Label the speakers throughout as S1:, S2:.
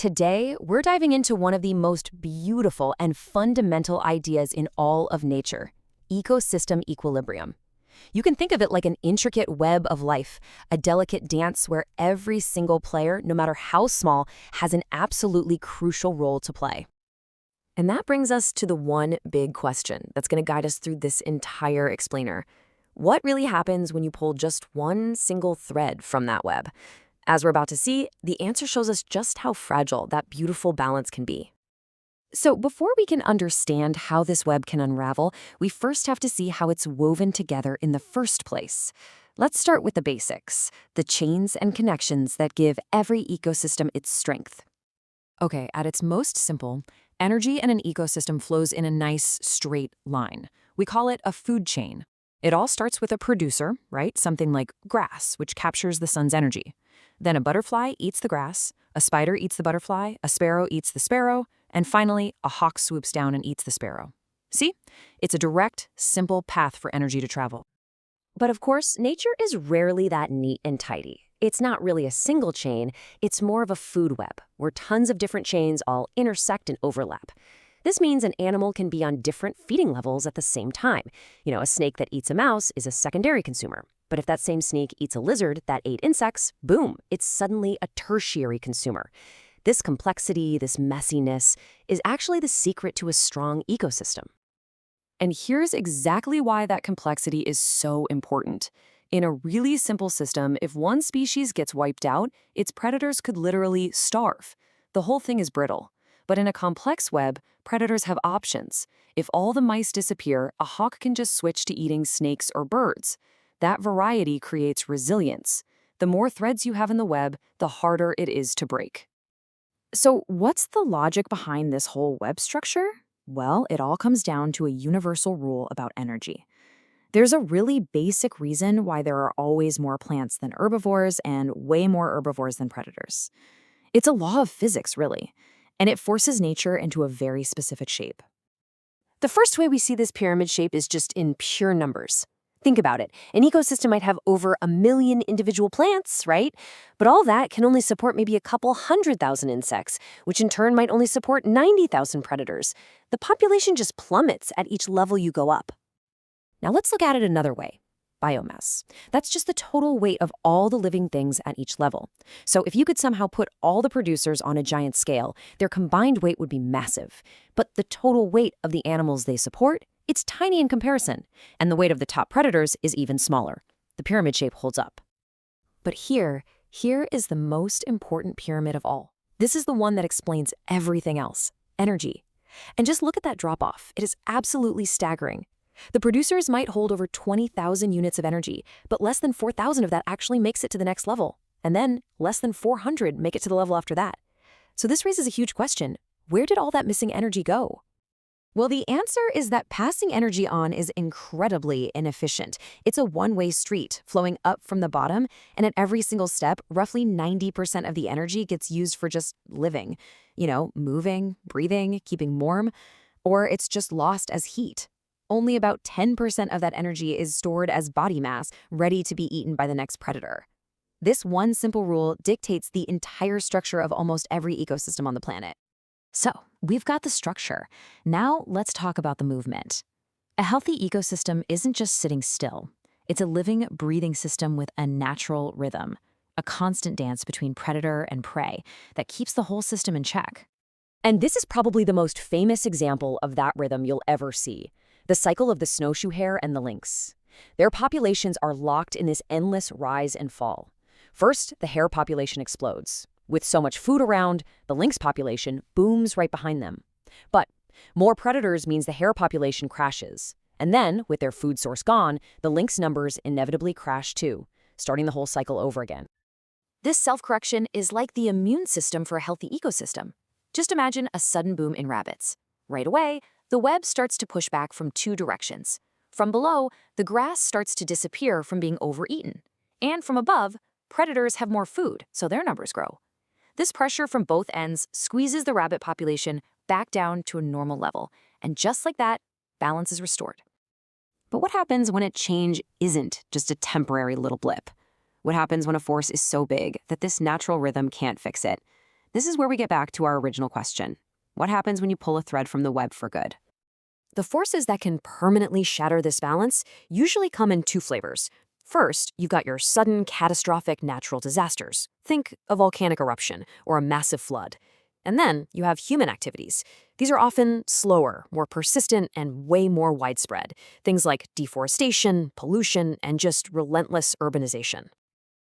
S1: Today, we're diving into one of the most beautiful and fundamental ideas in all of nature, ecosystem equilibrium. You can think of it like an intricate web of life, a delicate dance where every single player, no matter how small, has an absolutely crucial role to play. And that brings us to the one big question that's going to guide us through this entire explainer. What really happens when you pull just one single thread from that web? As we're about to see, the answer shows us just how fragile that beautiful balance can be. So before we can understand how this web can unravel, we first have to see how it's woven together in the first place. Let's start with the basics, the chains and connections that give every ecosystem its strength. Okay, at its most simple, energy in an ecosystem flows in a nice, straight line. We call it a food chain. It all starts with a producer, right? Something like grass, which captures the sun's energy. Then a butterfly eats the grass, a spider eats the butterfly, a sparrow eats the sparrow, and finally, a hawk swoops down and eats the sparrow. See? It's a direct, simple path for energy to travel. But of course, nature is rarely that neat and tidy. It's not really a single chain, it's more of a food web, where tons of different chains all intersect and overlap. This means an animal can be on different feeding levels at the same time. A snake that eats a mouse is a secondary consumer. But if that same snake eats a lizard that ate insects, boom, it's suddenly a tertiary consumer. This complexity, this messiness, is actually the secret to a strong ecosystem. And here's exactly why that complexity is so important. In a really simple system, if one species gets wiped out, its predators could literally starve. The whole thing is brittle. But in a complex web, predators have options. If all the mice disappear, a hawk can just switch to eating snakes or birds. That variety creates resilience. The more threads you have in the web, the harder it is to break. So what's the logic behind this whole web structure? Well, it all comes down to a universal rule about energy. There's a really basic reason why there are always more plants than herbivores and way more herbivores than predators. It's a law of physics, really, and it forces nature into a very specific shape. The first way we see this pyramid shape is just in pure numbers. Think about it. An ecosystem might have over 1 million individual plants, right? But all that can only support maybe a couple 100,000 insects, which in turn might only support 90,000 predators. The population just plummets at each level you go up. Now let's look at it another way. Biomass. That's just the total weight of all the living things at each level. So if you could somehow put all the producers on a giant scale, their combined weight would be massive. But the total weight of the animals they support, it's tiny in comparison, and the weight of the top predators is even smaller. The pyramid shape holds up. But here is the most important pyramid of all. This is the one that explains everything else, energy. And just look at that drop-off. It is absolutely staggering. The producers might hold over 20,000 units of energy, but less than 4,000 of that actually makes it to the next level. And then less than 400 make it to the level after that. So this raises a huge question. Where did all that missing energy go? Well, the answer is that passing energy on is incredibly inefficient. It's a one-way street, flowing up from the bottom, and at every single step, roughly 90% of the energy gets used for just living. Moving, breathing, keeping warm, or it's just lost as heat. Only about 10% of that energy is stored as body mass, ready to be eaten by the next predator. This one simple rule dictates the entire structure of almost every ecosystem on the planet. So, we've got the structure. Now, let's talk about the movement. A healthy ecosystem isn't just sitting still. It's a living, breathing system with a natural rhythm, a constant dance between predator and prey that keeps the whole system in check. And this is probably the most famous example of that rhythm you'll ever see. The cycle of the snowshoe hare and the lynx. Their populations are locked in this endless rise and fall. First, the hare population explodes. With so much food around, the lynx population booms right behind them. But more predators means the hare population crashes. And then, with their food source gone, the lynx numbers inevitably crash too, starting the whole cycle over again. This self-correction is like the immune system for a healthy ecosystem. Just imagine a sudden boom in rabbits. Right away, the web starts to push back from two directions. From below, the grass starts to disappear from being overeaten. And from above, predators have more food, so their numbers grow. This pressure from both ends squeezes the rabbit population back down to a normal level, and just like that, balance is restored. But what happens when a change isn't just a temporary little blip? What happens when a force is so big that this natural rhythm can't fix it? This is where we get back to our original question. What happens when you pull a thread from the web for good?
S2: The forces that can permanently shatter this balance usually come in two flavors. First, you've got your sudden, catastrophic natural disasters. Think a volcanic eruption or a massive flood. And then you have human activities. These are often slower, more persistent, and way more widespread. Things like deforestation, pollution, and just relentless urbanization.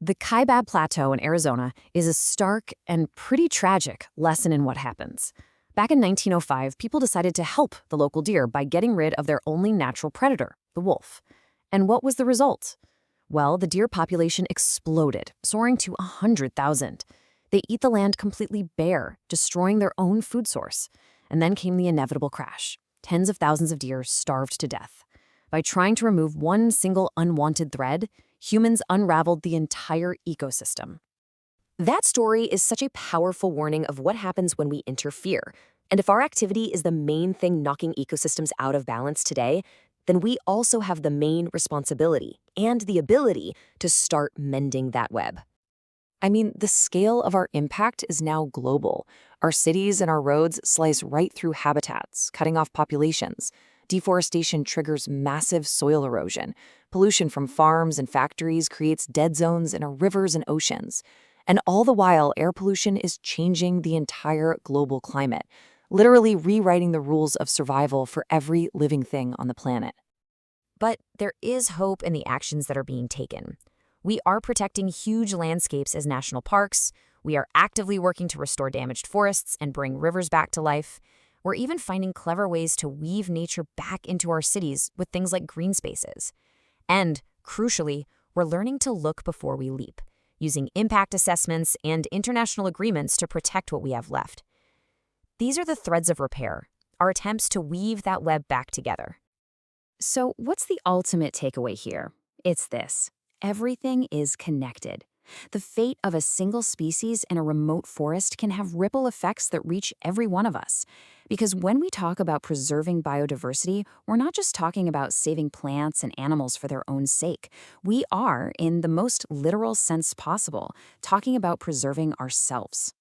S2: The Kaibab Plateau in Arizona is a stark and pretty tragic lesson in what happens. Back in 1905, people decided to help the local deer by getting rid of their only natural predator, the wolf. And what was the result? Well, the deer population exploded, soaring to 100,000. They eat the land completely bare, destroying their own food source. And then came the inevitable crash. Tens of thousands of deer starved to death. By trying to remove one single unwanted thread, humans unraveled the entire ecosystem. That story is such a powerful warning of what happens when we interfere. And if our activity is the main thing knocking ecosystems out of balance today, then we also have the main responsibility and the ability to start mending that web. I mean, the scale of our impact is now global. Our cities and our roads slice right through habitats, cutting off populations. Deforestation triggers massive soil erosion. Pollution from farms and factories creates dead zones in our rivers and oceans. And all the while, air pollution is changing the entire global climate, literally rewriting the rules of survival for every living thing on the planet. But there is hope in the actions that are being taken. We are protecting huge landscapes as national parks. We are actively working to restore damaged forests and bring rivers back to life. We're even finding clever ways to weave nature back into our cities with things like green spaces. And, crucially, we're learning to look before we leap, using impact assessments and international agreements to protect what we have left. These are the threads of repair, our attempts to weave that web back together. So what's the ultimate takeaway here? It's this. Everything is connected. The fate of a single species in a remote forest can have ripple effects that reach every one of us. Because when we talk about preserving biodiversity, we're not just talking about saving plants and animals for their own sake. We are, in the most literal sense possible, talking about preserving ourselves.